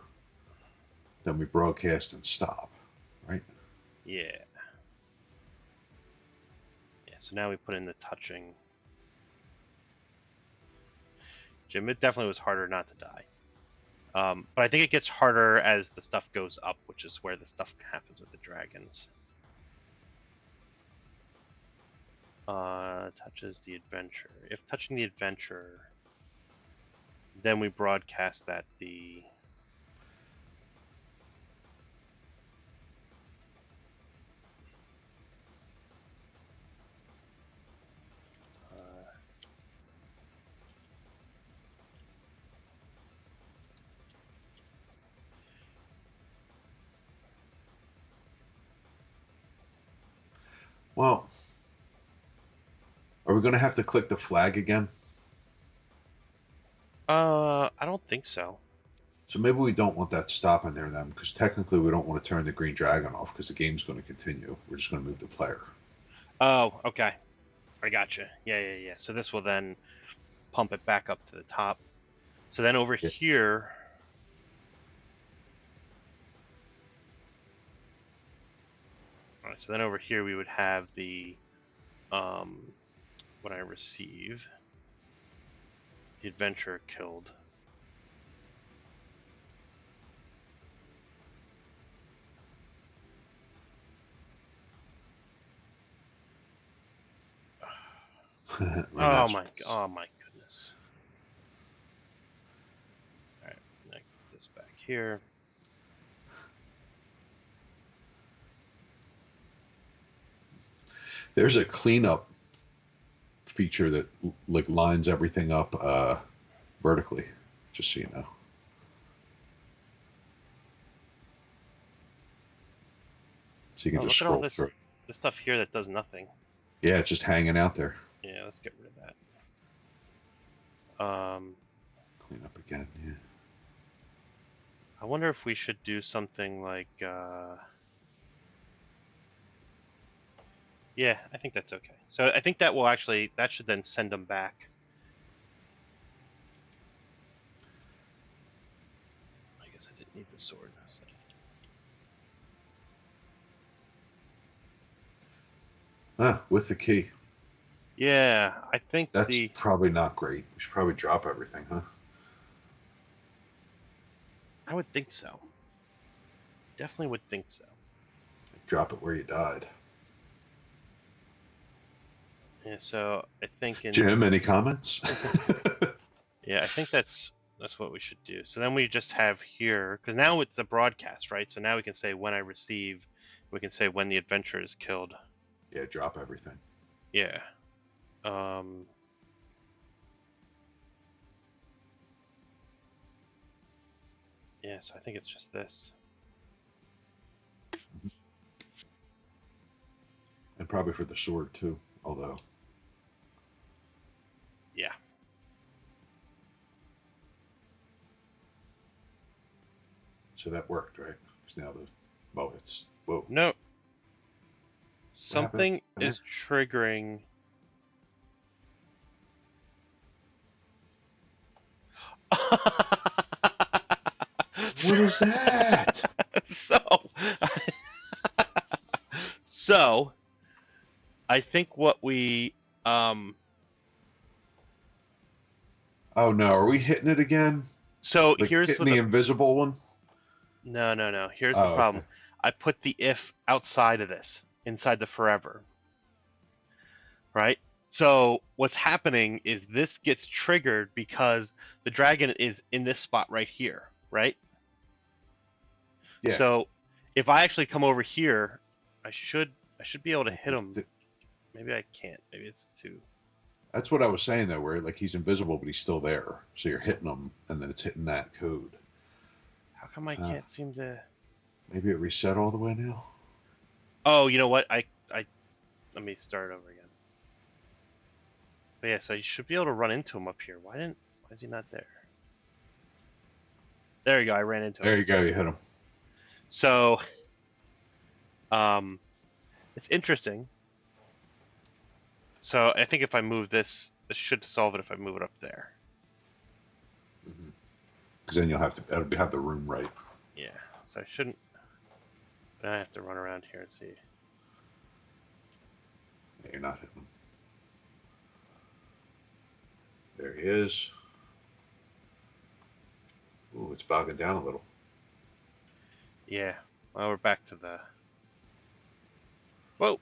then we broadcast and stop, right? Yeah. Yeah, so now we put in the touching. Jim, it definitely was harder not to die. But I think it gets harder as the stuff goes up, which is where the stuff happens with the dragons. Touches the adventure. If touching the adventure, then we broadcast that the Well, are we going to have to click the flag again? I don't think so. So maybe we don't want that stopping there then, because technically we don't want to turn the green dragon off because the game's going to continue. We're just going to move the player. Oh, okay. I gotcha. Yeah. So this will then pump it back up to the top. So then over Yeah. here, all right, so then over here we would have the when I receive the adventurer killed. Oh my goodness. All right, now get this back here. There's a cleanup feature that like lines everything up vertically, just so you know. So you can Oh, just look at all scroll this through. stuff here that does nothing. Yeah, it's just hanging out there. Yeah, let's get rid of that. Clean up again. Yeah. I wonder if we should do something like yeah, I think that's okay. So I think that will actually, that should then send them back. I guess I didn't need the sword. So. With the key. Yeah, I think That's probably not great. We should probably drop everything, huh? I would think so. Definitely would think so. Drop it where you died. Yeah, so I think in Jim, any comments? yeah, I think that's what we should do. So then we just have here, because now it's a broadcast, right? So now we can say when I receive, we can say when the adventurer is killed. Yeah, drop everything. Yeah. Yeah, so I think it's just this. And probably for the sword too, although. Yeah. So that worked, right? Because now it's whoa. No. Something is triggering. What is that? So I think what we Oh no, are we hitting it again? so Like here's hitting what the invisible one? no. Here's the problem. Okay. I put the if outside of this, inside the forever. Right? So what's happening is this gets triggered because the dragon is in this spot right here, right? Yeah. So if I actually come over here, I should be able to hit him. Maybe I can't. Maybe it's too. That's what I was saying though, where like he's invisible but he's still there. So you're hitting him and then it's hitting that code. How come I can't seem to? Maybe it reset all the way now. Oh, you know what? I let me start over again. But yeah, so you should be able to run into him up here. Why is he not there? There you go. I ran into him. There you go. You hit him. So, it's interesting. So I think if I move this should solve it if I move it up there. Because then you'll have to have the room right. Yeah. So I shouldn't. But I have to run around here and see. Yeah, you're not hitting him. There he is. Ooh, it's bogging down a little. Yeah. Well, we're back to the. Whoa.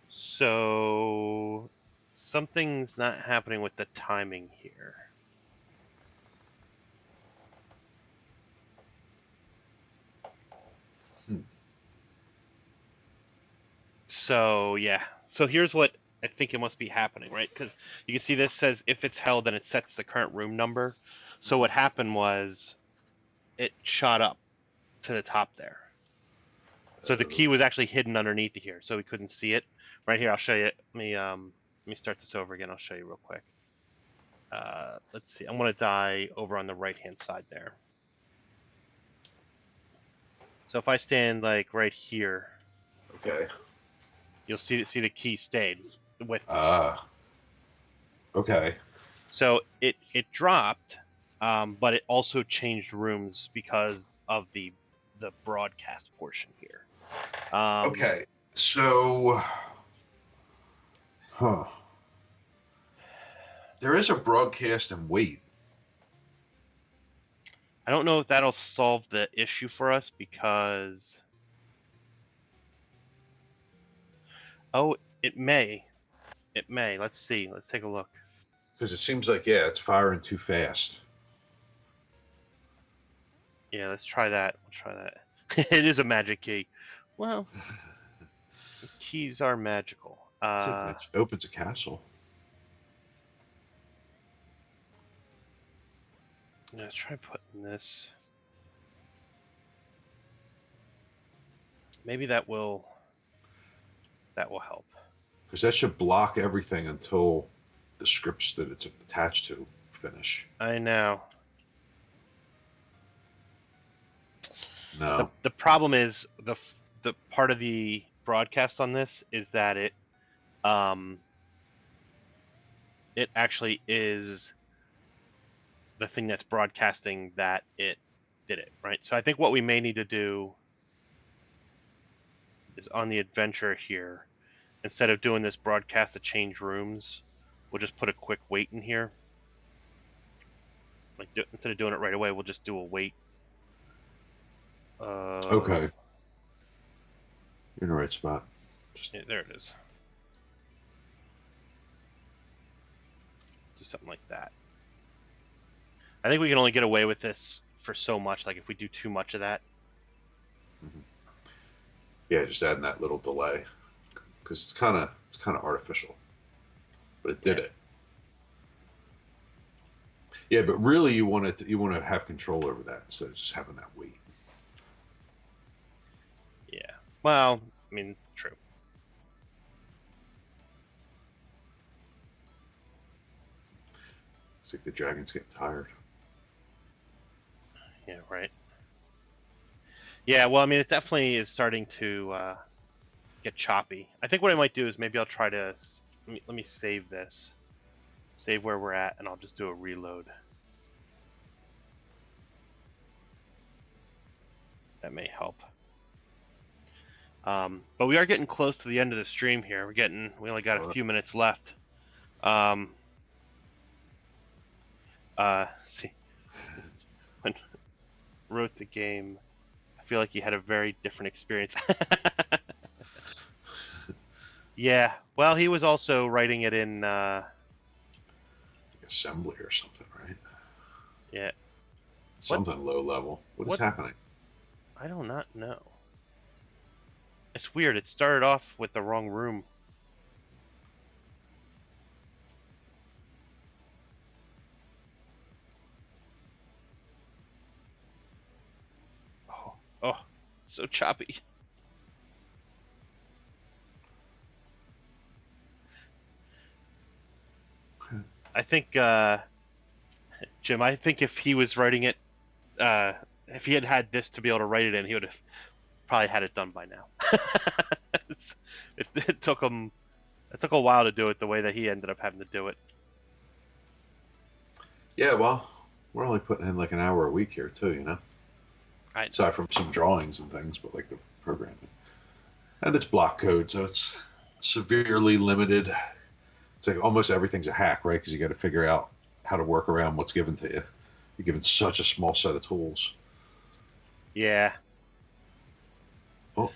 So something's not happening with the timing here. So yeah. So here's what I think it must be happening, right? Because you can see this says if it's held, then it sets the current room number. So what happened was it shot up to the top there. So the key was actually hidden underneath here, so we couldn't see it. Right here, I'll show you. Let me start this over again. I'll show you real quick. Let's see. I'm gonna die over on the right hand side there. So if I stand like right here, Okay. you'll see the key stayed with me. Okay. So it dropped, but it also changed rooms because of the broadcast portion here. Okay. So, there is a broadcast and wait. I don't know if that'll solve the issue for us because. Oh, it may. It may. Let's see. Let's take a look. Because it seems like, yeah, it's firing too fast. Yeah, let's try that. We'll try that. It is a magic key. Well, keys are magical. It opens a castle. Let's try putting this. Maybe that will help. Because that should block everything until the scripts that it's attached to finish. I know. No. The problem is the part of the broadcast on this is that it actually is the thing that's broadcasting that it did it, right? So I think what we may need to do is on the adventure here, instead of doing this broadcast to change rooms, we'll just put a quick wait in here. Like instead of doing it right away, we'll just do a wait. Okay. You're in the right spot. Yeah, there it is. Do something like that. I think we can only get away with this for so much. Like if we do too much of that. Mm-hmm. Yeah, just adding that little delay, because it's kind of artificial, but it did it. Yeah, but really, you want to have control over that instead of just having that wait. Yeah. Well, I mean, true. It's like the dragon's getting tired. Yeah. Right. Yeah. Well, I mean, it definitely is starting to get choppy. I think what I might do is maybe I'll try to let me save this, save where we're at, and I'll just do a reload. That may help. But we are getting close to the end of the stream here. We only got a few minutes left. See, when wrote the game, I feel like he had a very different experience. Yeah, well, he was also writing it in assembly or something, right? Yeah. Something low level. What is happening? I do not know. It's weird. It started off with the wrong room. Oh, so choppy. I think, Jim, I think if he was writing it, if he had this to be able to write it in, he would have probably had it done by now. It took him, it took a while to do it the way that he ended up having to do it. Yeah, well, we're only putting in like an hour a week here too, you know? Aside from some drawings and things, but like the programming. And it's block code, so it's severely limited. It's like almost everything's a hack, right? Because you got to figure out how to work around what's given to you. You're given such a small set of tools. Yeah. Oh.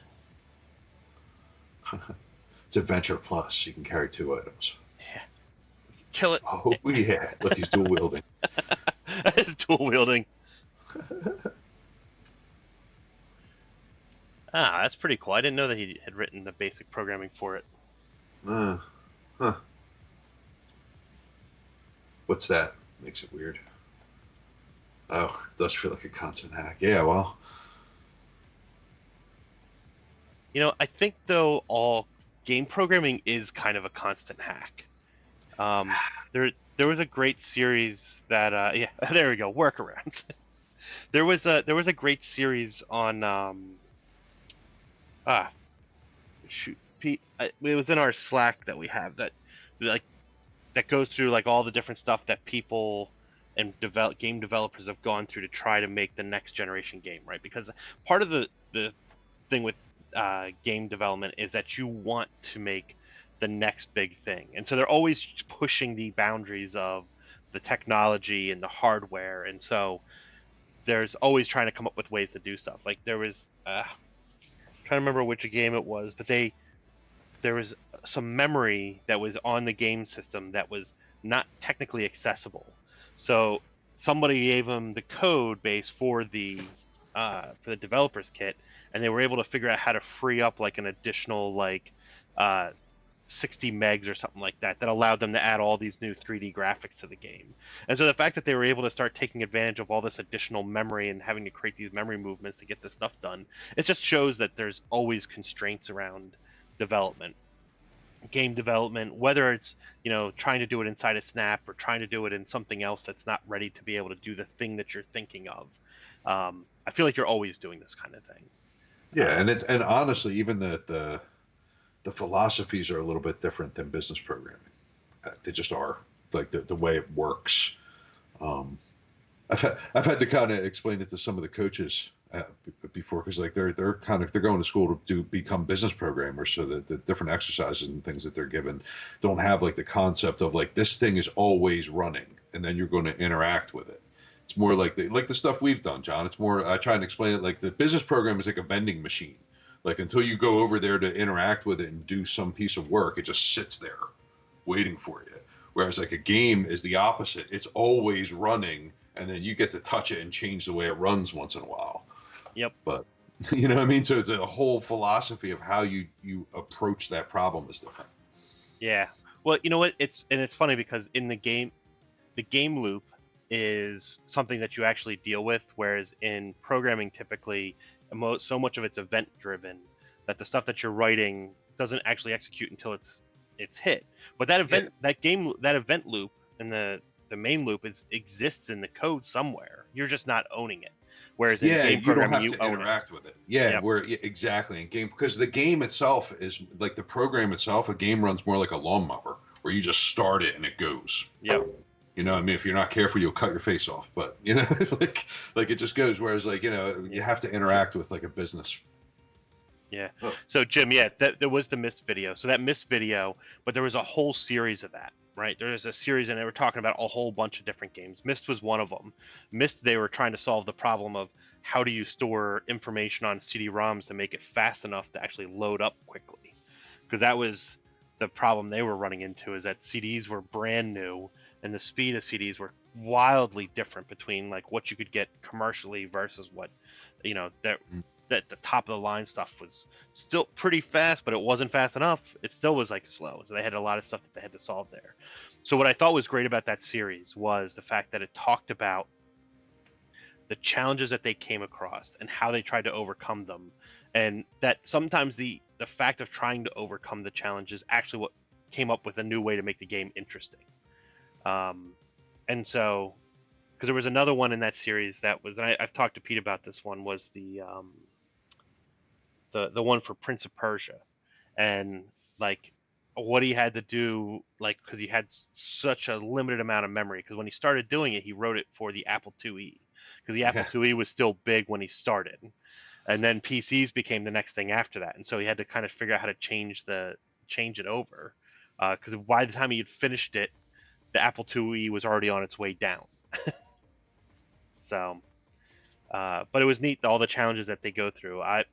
It's Adventure Plus. You can carry 2 items. Yeah. Kill it. Oh, yeah. Look, he's dual wielding. It's dual wielding. Ah, that's pretty cool. I didn't know that he had written the basic programming for it. Huh. What's that? Makes it weird. Oh, it does feel like a constant hack. Yeah, well. I think though all game programming is kind of a constant hack. Um, there was a great series that yeah, there we go, workarounds. There was a great series on ah shoot Pete, it was in our Slack that we have like that goes through like all the different stuff that people and game developers have gone through to try to make the next generation game, right? Because part of the thing with game development is that you want to make the next big thing, and so they're always pushing the boundaries of the technology and the hardware, and so there's always trying to come up with ways to do stuff. Like there was trying to remember which game it was, but there was some memory that was on the game system that was not technically accessible. So somebody gave them the code base for the developers kit, and they were able to figure out how to free up like an additional like uh, 60 megs or something like that allowed them to add all these new 3D graphics to the game. And so the fact that they were able to start taking advantage of all this additional memory and having to create these memory movements to get this stuff done, it just shows that there's always constraints around development, game development, whether it's trying to do it inside a Snap or trying to do it in something else that's not ready to be able to do the thing that you're thinking of. I feel like you're always doing this kind of thing. Yeah, um, and honestly, even the philosophies are a little bit different than business programming. They just are, like the way it works. Um, I've had to kind of explain it to some of the coaches before, because like they're going to school to become business programmers, so that the different exercises and things that they're given don't have like the concept of like this thing is always running and then you're going to interact with it. It's more like the stuff we've done, John. It's more, I try and explain it like the business program is like a vending machine. Like until you go over there to interact with it and do some piece of work, it just sits there waiting for you. Whereas like a game is the opposite. It's always running, and then you get to touch it and change the way it runs once in a while. yep. But you know what I mean? So it's a whole philosophy of how you approach that problem is different. Yeah. Well, you know what? It's funny because in the game loop is something that you actually deal with, whereas in programming, typically, so much of it's event driven that the stuff that you're writing doesn't actually execute until it's hit. But Yeah. that event loop and the main loop exists in the code somewhere. You're just not owning it. Whereas in Yeah, game you don't programming, have you to own it. interact with it. Yeah, Yep. where, yeah, exactly in game, because the game itself is like the program itself. A game runs more like a lawnmower, where you just start it and it goes. Yep. You know, I mean, if you're not careful, you'll cut your face off. But you know, like it just goes. Whereas like you Yeah. have to interact with like a business. Yeah. Oh, So Jim, yeah, there was the Myst video. So that Myst video, but there was a whole series of that, right? There was a series, and they were talking about a whole bunch of different games. Myst was one of them. Myst, they were trying to solve the problem of how do you store information on CD-ROMs to make it fast enough to actually load up quickly, because that was the problem they were running into, is that CDs were brand new, and the speed of CDs were wildly different between like what you could get commercially versus what that mm, the top of the line stuff was still pretty fast, but it wasn't fast enough. It still was like slow. So they had a lot of stuff that they had to solve there. So what I thought was great about that series was the fact that it talked about the challenges that they came across and how they tried to overcome them, and that sometimes the fact of trying to overcome the challenges actually what came up with a new way to make the game interesting. Um, and so because there was another one in that series that was, and I've talked to Pete about this one, was the one for Prince of Persia, and like what he had to do, like because he had such a limited amount of memory. Because when he started doing it, he wrote it for the Apple IIe, because the Apple yeah. IIe was still big when he started, and then PCs became the next thing after that, and so he had to kind of figure out how to change it over, because by the time he had finished it, the Apple IIe was already on its way down. So, but it was neat all the challenges that they go through. I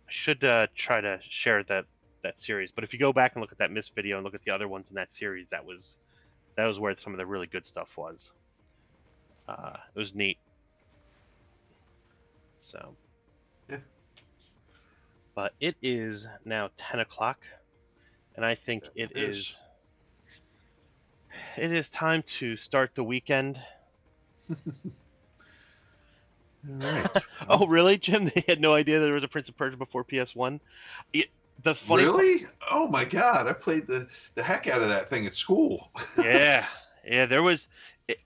should try to share that series. But if you go back and look at that Myst video and look at the other ones in that series, that was where some of the really good stuff was. It was neat. So, Yeah, but it is now 10 o'clock, and I think that it it is. is time to start the weekend. All right. Oh, Well, really, Jim? They had no idea there was a Prince of Persia before PS1. The funny part, really? Oh my God! I played the heck out of that thing at school. yeah, yeah, there was.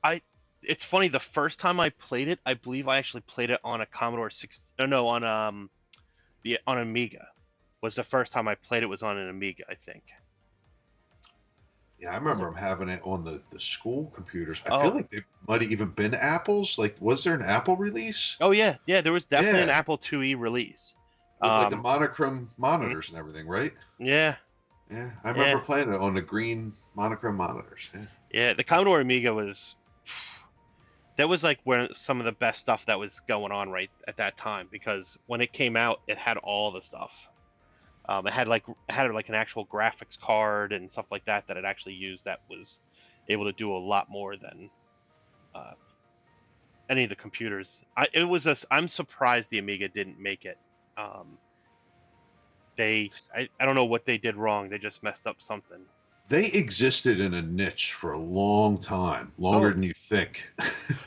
I. It's funny. The first time I played it, I believe I actually played it on a Commodore 6. No, on Amiga. Was the first time I played it was on an Amiga, I think. Yeah, I Was remember it? them having it on the school computers. I feel Oh, like they might have even been Apples. Like, was there an Apple release? oh yeah, yeah. There was definitely an Yeah, Apple IIe release. with like the Um, monochrome mhm, monitors and everything, right? yeah, Yeah, I remember yeah, playing it on the green monochrome monitors. Yeah. yeah. The Commodore Amiga was that was like where some of the best stuff that was going on right at that time because when it came out, it had all the stuff. It had like an actual graphics card and stuff like that that it actually used that was able to do a lot more than uh, any of the computers. I'm surprised the Amiga didn't make it. Um, I don't know what they did wrong. They just messed up something. They existed in a niche for a long time, longer Oh, than you think.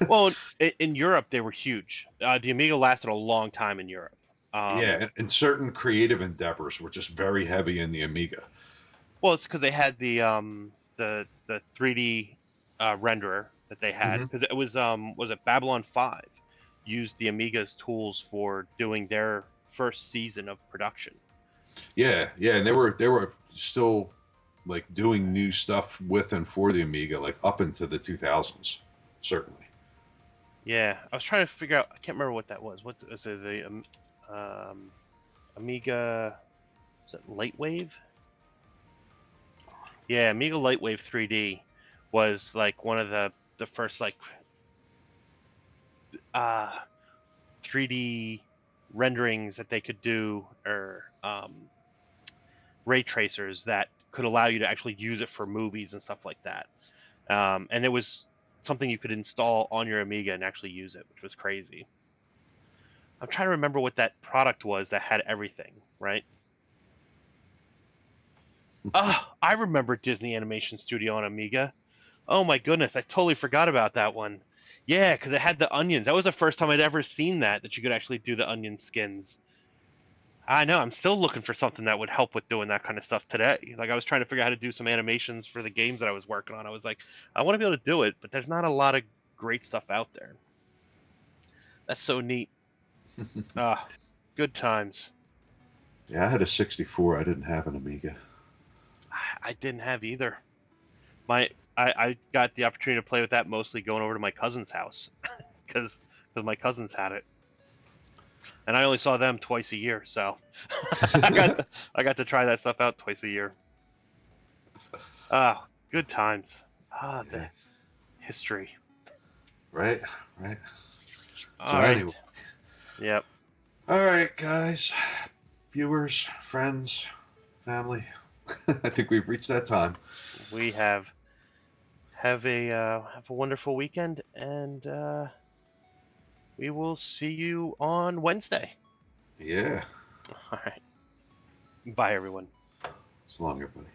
well, in Europe they were huge. The Amiga lasted a long time in Europe. Yeah, Um, and certain creative endeavors were just very heavy in the Amiga. well, it's because they had the 3D renderer that they had Hmm. because it was it Babylon 5 used the Amiga's tools for doing their first season of production. Yeah, yeah, and they were still like doing new stuff with and for the Amiga, like up into the 2000s, certainly. Yeah, I was trying to figure out. I can't remember what that was. What was it? Um, Amiga? Was it Lightwave? Yeah, Amiga Lightwave 3D was like one of the first like uh 3D renderings that they could do or ray tracers that could allow you to actually use it for movies and stuff like that. And it was something you could install on your Amiga and actually use it, which was crazy. I'm trying to remember what that product was that had everything, right? Oh, I remember Disney Animation Studio on Amiga. Oh my goodness, I totally forgot about that one. Yeah, because it had the onions. That was the first time I'd ever seen that you could actually do the onion skins. I know. I'm still looking for something that would help with doing that kind of stuff today. Like I was trying to figure out how to do some animations for the games that I was working on. I was like, I want to be able to do it, but there's not a lot of great stuff out there. That's so neat. Ah, good times. Yeah, I had a 64. I didn't have an Amiga. I didn't have either. My I got the opportunity to play with that mostly going over to my cousin's house because my cousins had it, and I only saw them twice a year, so I got to try that stuff out twice a year. Ah, good times. Ah, the Yeah, history. right, right. So All anyway, right. Yep. all right, guys, viewers, friends, family. I think we've reached that time. We have a wonderful weekend, and we will see you on Wednesday. Yeah. All right. Bye, everyone. So long, everybody.